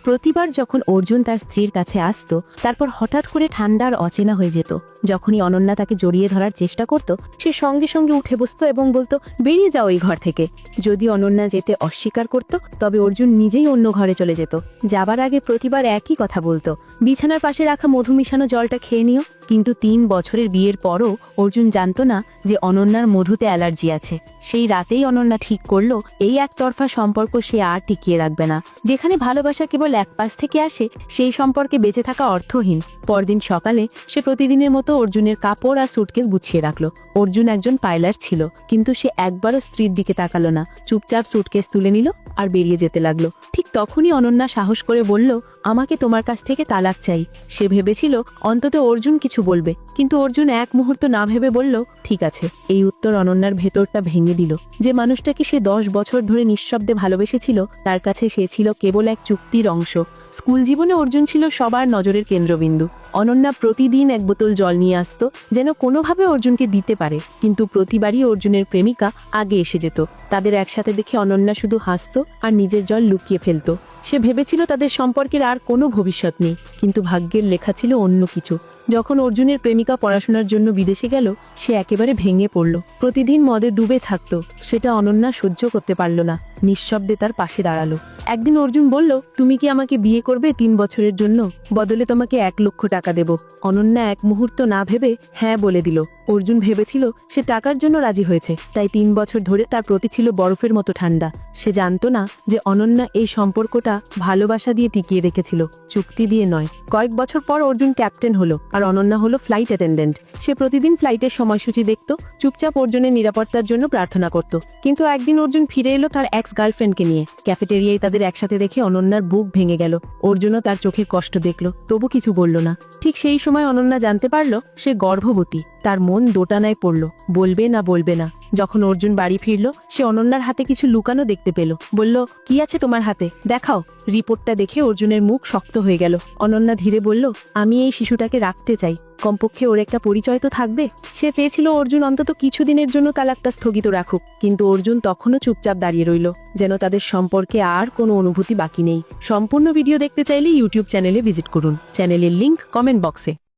প্রতিবার যখন অর্জুন তার স্ত্রীর কাছে আসত, তারপর হঠাৎ করে ঠান্ডা আর অচেনা হয়ে যেত। যখনই অনন্যা তাকে জড়িয়ে ধরার চেষ্টা করত, সে সঙ্গে সঙ্গে উঠে বসত এবং বলতো, বেরিয়ে যাও এই ঘর থেকে। যদি অনন্যা যেতে অস্বীকার করত, তবে অর্জুন নিজেই অন্য ঘরে চলে যেত। যাবার আগে প্রতিবার একই কথা বলতো, বিছানার পাশে রাখা মধু মিশানো জলটা খেয়ে নিও। কিন্তু 3 বছরের বিয়ের পরও অর্জুন জানত না যে অনন্যার মধুতে অ্যালার্জি আছে। সেই রাতেই অনন্যা ঠিক করলো, এই একতরফা সম্পর্ক সে আর টিকিয়ে রাখবে না। যেখানে ভালোবাসা কেবল এক পাশ থেকে আসে, সেই সম্পর্কে বেঁচে থাকা অর্থহীন। পরদিন সকালে সে প্রতিদিনের মতো অর্জুনের কাপড় আর সুটকেস গুছিয়ে রাখলো। অর্জুন একজন পাইলট ছিল, কিন্তু সে একবারও স্ত্রীর দিকে তাকালো না। চুপচাপ সুটকেস তুলে নিল আর বেরিয়ে যেতে লাগলো। ঠিক তখনই অনন্যা সাহস করে বলল, আমাকে তোমার কাছ থেকে তালাক চাই। সে ভেবেছিল অন্তত অর্জুন কিছু বলবে, কিন্তু অর্জুন এক মুহূর্ত না ভেবে বলল, ঠিক আছে। এই উত্তর অনন্যার ভেতরটা ভেঙে দিল। যে মানুষটাকে সে 10 বছর ধরে নিঃশব্দে ভালোবেসেছিল, তার কাছে সে ছিল কেবল এক চুক্তির অংশ। স্কুল জীবনে অর্জুন ছিল সবার নজরের কেন্দ্রবিন্দু। অনন্যা প্রতিদিন এক বোতল জল নিয়ে আসতো, যেন কোনোভাবে অর্জুনকে দিতে পারে। কিন্তু প্রতিবারই অর্জুনের প্রেমিকা আগে এসে যেত। তাদের একসাথে দেখে অনন্যা শুধু হাসতো আর নিজের জল লুকিয়ে ফেলতো। সে ভেবেছিল তাদের সম্পর্কের আর কোনো ভবিষ্যৎ নেই, কিন্তু ভাগ্যের লেখা ছিল অন্য কিছু। যখন অর্জুনের প্রেমিকা পড়াশোনার জন্য বিদেশে গেল, সে একেবারে ভেঙে পড়ল। প্রতিদিন মদে ডুবে থাকতো। সেটা অনন্যা সহ্য করতে পারল না। নিঃশব্দে তার পাশে দাঁড়ালো। একদিন অর্জুন বলল, তুমি কি আমাকে বিয়ে করবে 3 বছরের জন্য? বদলে তোমাকে 1 লক্ষ টাকা দেব। অনন্যা এক মুহূর্ত না ভেবে হ্যাঁ বলে দিল। অর্জুন ভেবেছিল সে টাকার জন্য রাজি হয়েছে, তাই 3 বছর ধরে তার প্রতি ছিল বরফের মতো ঠান্ডা। সে জানতো না যে অনন্যা এই সম্পর্কটা ভালোবাসা দিয়ে টিকিয়ে রেখেছিল, চুক্তি দিয়ে নয়। কয়েক বছর পর অর্জুন ক্যাপ্টেন হলো আর অনন্যা হলো ফ্লাইট অ্যাটেন্ডেন্ট। সে প্রতিদিন ফ্লাইটের সময়সূচি দেখত, চুপচাপ অর্জুনের নিরাপত্তার জন্য প্রার্থনা করত। কিন্তু একদিন অর্জুন ফিরে এলো তার এক্স গার্লফ্রেন্ডকে নিয়ে। ক্যাফেটেরিয়ায় তাদের একসাথে দেখে অনন্যার বুক ভেঙে গেল। অর্জুনও তার চোখের কষ্ট দেখলো, তবু কিছু বলল না। ঠিক সেই সময় অনন্যা জানতে পারল সে গর্ভবতী। তার মন দোটানায় পড়ল, বলবে না বলবে না। যখন অর্জুন বাড়ি ফিরল, সে অনন্যার হাতে কিছু লুকানো দেখতে পেল। বলল, কি আছে তোমার হাতে, দেখাও। রিপোর্টটা দেখে অর্জুনের মুখ শক্ত হয়ে গেল। অনন্যা ধীরে বলল, আমি এই শিশুটাকে রাখতে চাই, কমপক্ষে ওর একটা পরিচয় তো থাকবে। সে চেয়েছিল অর্জুন অন্তত কিছুদিনের জন্য তালাকটা স্থগিত রাখুক, কিন্তু অর্জুন তখনও চুপচাপ দাঁড়িয়ে রইল, যেন তাদের সম্পর্কে আর কোনো অনুভূতি বাকি নেই। সম্পূর্ণ ভিডিও দেখতে চাইলে ইউটিউব চ্যানেলে ভিজিট করুন। চ্যানেলের লিংক কমেন্ট বক্সে।